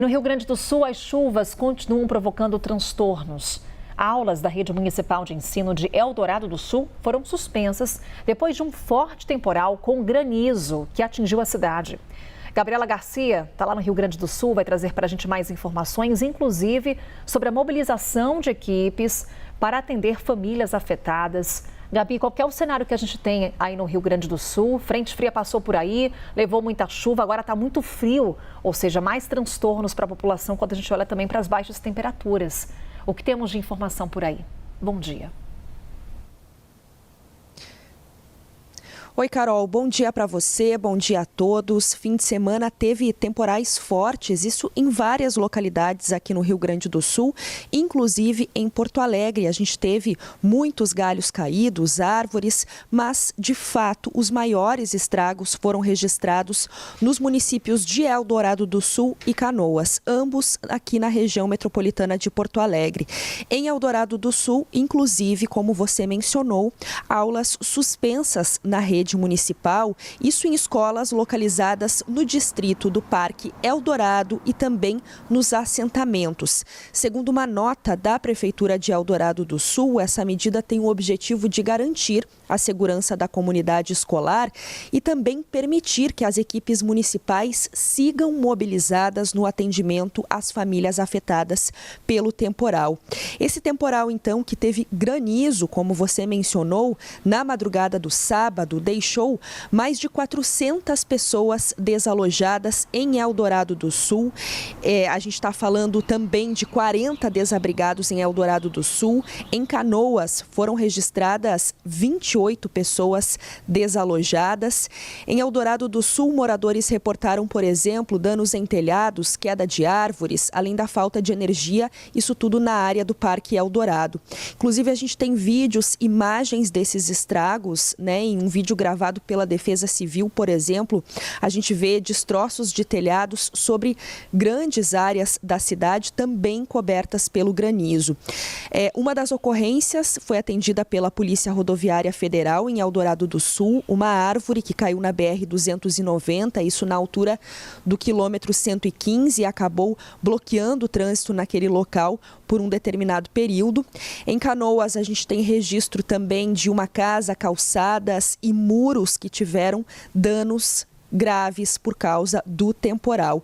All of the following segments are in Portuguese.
No Rio Grande do Sul, as chuvas continuam provocando transtornos. Aulas da Rede Municipal de Ensino de Eldorado do Sul foram suspensas depois de um forte temporal com granizo que atingiu a cidade. Gabriela Garcia está lá no Rio Grande do Sul, vai trazer para a gente mais informações, inclusive sobre a mobilização de equipes para atender famílias afetadas. Gabi, qual que é o cenário que a gente tem aí no Rio Grande do Sul? Frente fria passou por aí, levou muita chuva, agora está muito frio, ou seja, mais transtornos para a população quando a gente olha também para as baixas temperaturas. O que temos de informação por aí? Bom dia. Oi, Carol, bom dia para você, bom dia a todos. Fim de semana teve temporais fortes, isso em várias localidades aqui no Rio Grande do Sul, inclusive em Porto Alegre. A gente teve muitos galhos caídos, árvores, mas, de fato, os maiores estragos foram registrados nos municípios de Eldorado do Sul e Canoas, ambos aqui na região metropolitana de Porto Alegre. Em Eldorado do Sul, inclusive, como você mencionou, aulas suspensas na rede municipal, isso em escolas localizadas no distrito do Parque Eldorado e também nos assentamentos. Segundo uma nota da Prefeitura de Eldorado do Sul, essa medida tem o objetivo de garantir a segurança da comunidade escolar e também permitir que as equipes municipais sigam mobilizadas no atendimento às famílias afetadas pelo temporal. Esse temporal, então, que teve granizo, como você mencionou, na madrugada do sábado, deixou mais de 400 pessoas desalojadas em Eldorado do Sul. A gente está falando também de 40 desabrigados em Eldorado do Sul. Em Canoas foram registradas 28 pessoas desalojadas. Em Eldorado do Sul, moradores reportaram, por exemplo, danos em telhados, queda de árvores, além da falta de energia, isso tudo na área do Parque Eldorado. Inclusive, a gente tem vídeos, imagens desses estragos, em um vídeo gravado pela Defesa Civil, por exemplo, a gente vê destroços de telhados sobre grandes áreas da cidade, também cobertas pelo granizo. Uma das ocorrências foi atendida pela Polícia Rodoviária Federal em Eldorado do Sul, uma árvore que caiu na BR-290, isso na altura do quilômetro 115, e acabou bloqueando o trânsito naquele local por um determinado período. Em Canoas, a gente tem registro também de uma casa, calçadas e muros que tiveram danos graves por causa do temporal.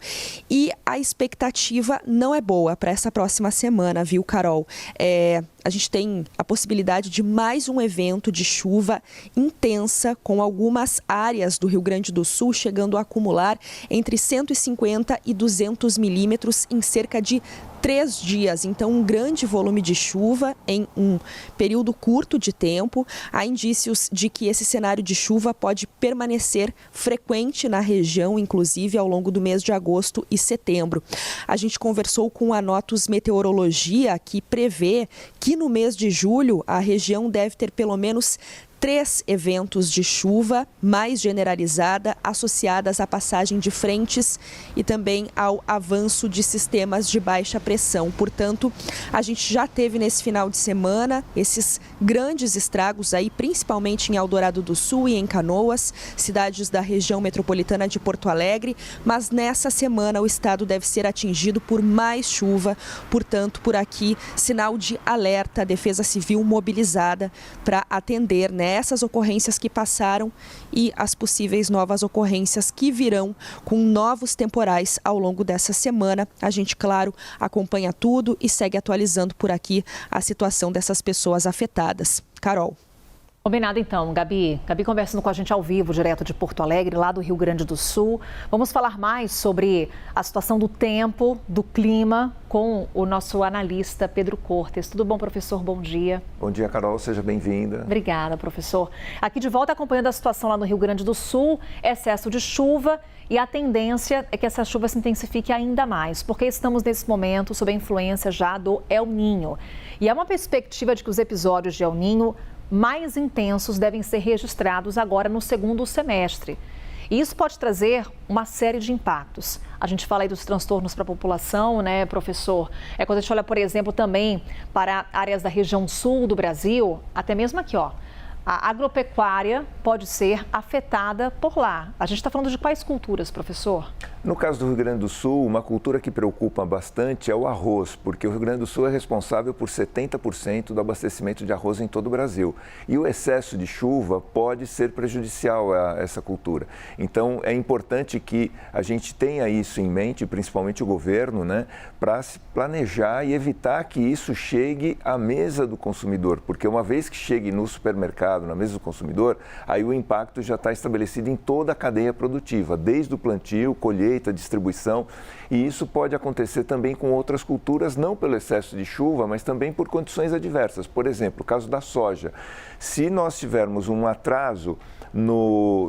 E a expectativa não é boa para essa próxima semana, viu, Carol? A gente tem a possibilidade de mais um evento de chuva intensa, com algumas áreas do Rio Grande do Sul chegando a acumular entre 150 e 200 milímetros em cerca de 3 dias. Então, um grande volume de chuva em um período curto de tempo. Há indícios de que esse cenário de chuva pode permanecer frequente na região, inclusive ao longo do mês de agosto e setembro. A gente conversou com a Notus Meteorologia, que prevê que no mês de julho a região deve ter pelo menos 3 eventos de chuva mais generalizada associadas à passagem de frentes e também ao avanço de sistemas de baixa pressão. Portanto, a gente já teve nesse final de semana esses grandes estragos aí, principalmente em Eldorado do Sul e em Canoas, cidades da região metropolitana de Porto Alegre, mas nessa semana o estado deve ser atingido por mais chuva. Portanto, por aqui, sinal de alerta, Defesa Civil mobilizada para atender, essas ocorrências que passaram e as possíveis novas ocorrências que virão com novos temporais ao longo dessa semana. A gente, claro, acompanha tudo e segue atualizando por aqui a situação dessas pessoas afetadas. Carol. Combinado então, Gabi. Gabi conversando com a gente ao vivo, direto de Porto Alegre, lá do Rio Grande do Sul. Vamos falar mais sobre a situação do tempo, do clima, com o nosso analista Pedro Cortes. Tudo bom, professor? Bom dia. Bom dia, Carol. Seja bem-vinda. Obrigada, professor. Aqui de volta acompanhando a situação lá no Rio Grande do Sul, excesso de chuva, e a tendência é que essa chuva se intensifique ainda mais, porque estamos nesse momento sob a influência já do El Niño. E há uma perspectiva de que os episódios de El Niño mais intensos devem ser registrados agora no segundo semestre. E isso pode trazer uma série de impactos. A gente fala aí dos transtornos para a população, professor? Quando a gente olha, por exemplo, também para áreas da região sul do Brasil, até mesmo aqui, a agropecuária pode ser afetada por lá. A gente está falando de quais culturas, professor? No caso do Rio Grande do Sul, uma cultura que preocupa bastante é o arroz, porque o Rio Grande do Sul é responsável por 70% do abastecimento de arroz em todo o Brasil. E o excesso de chuva pode ser prejudicial a essa cultura. Então, é importante que a gente tenha isso em mente, principalmente o governo, né, para se planejar e evitar que isso chegue à mesa do consumidor, porque uma vez que chegue no supermercado, na mesa do consumidor, aí o impacto já está estabelecido em toda a cadeia produtiva, desde o plantio, colheita, distribuição, e isso pode acontecer também com outras culturas, não pelo excesso de chuva, mas também por condições adversas. Por exemplo, o caso da soja. Se nós tivermos um atraso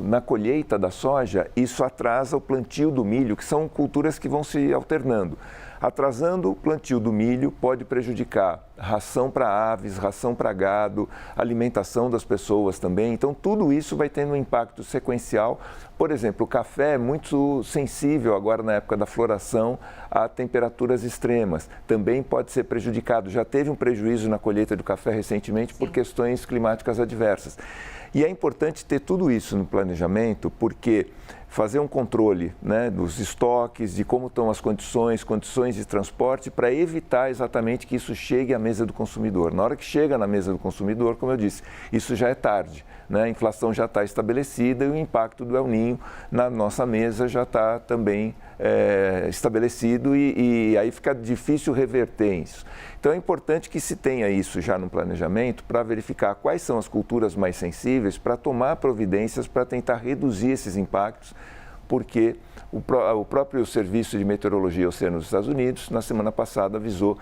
na colheita da soja, isso atrasa o plantio do milho, que são culturas que vão se alternando. Atrasando o plantio do milho pode prejudicar ração para aves, ração para gado, alimentação das pessoas também. Então, tudo isso vai tendo um impacto sequencial. Por exemplo, o café é muito sensível agora na época da floração a temperaturas extremas. Também pode ser prejudicado. Já teve um prejuízo na colheita do café recentemente por questões climáticas adversas. E é importante ter tudo isso no planejamento, porque fazer um controle, né, dos estoques, de como estão as condições de transporte, para evitar exatamente que isso chegue à mesa do consumidor. Na hora que chega na mesa do consumidor, como eu disse, isso já é tarde, né? A inflação já está estabelecida e o impacto do El Niño na nossa mesa já está também estabelecido e aí fica difícil reverter isso. Então é importante que se tenha isso já no planejamento para verificar quais são as culturas mais sensíveis, para tomar providências para tentar reduzir esses impactos, porque o próprio Serviço de Meteorologia e Oceano dos Estados Unidos, na semana passada, avisou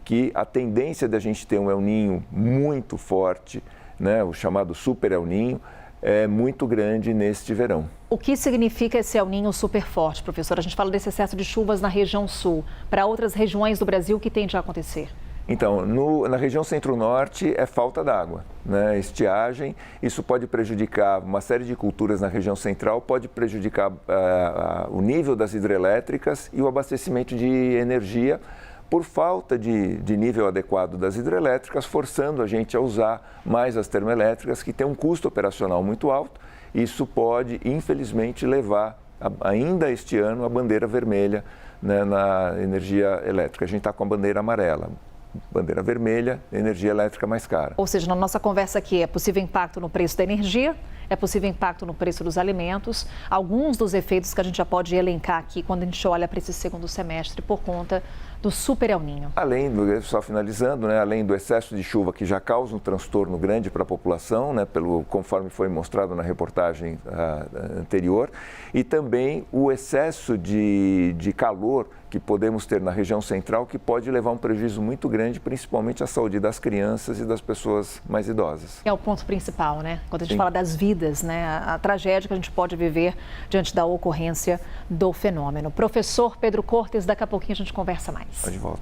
que a tendência da gente ter um El Niño muito forte, né, o chamado Super El Niño, é muito grande neste verão. O que significa esse El Niño super forte, professor? A gente fala desse excesso de chuvas na região sul. Para outras regiões do Brasil, o que tende a acontecer? Então, na região centro-norte é falta d'água, né? Estiagem, isso pode prejudicar uma série de culturas na região central, pode prejudicar o nível das hidrelétricas e o abastecimento de energia por falta de nível adequado das hidrelétricas, forçando a gente a usar mais as termoelétricas, que têm um custo operacional muito alto. Isso pode, infelizmente, levar ainda este ano a bandeira vermelha, né, na energia elétrica. A gente está com a bandeira amarela. Bandeira vermelha, energia elétrica mais cara. Ou seja, na nossa conversa aqui, é possível impacto no preço da energia, é possível impacto no preço dos alimentos, alguns dos efeitos que a gente já pode elencar aqui quando a gente olha para esse segundo semestre por conta do Super El Niño. Além do, só finalizando, né, além do excesso de chuva que já causa um transtorno grande para a população, né, conforme foi mostrado na reportagem anterior, e também o excesso de calor que podemos ter na região central, que pode levar a um prejuízo muito grande, principalmente à saúde das crianças e das pessoas mais idosas. É o ponto principal, né? Quando a gente fala das vidas, né? A tragédia que a gente pode viver diante da ocorrência do fenômeno. Professor Pedro Cortes, daqui a pouquinho a gente conversa mais. Tá de volta.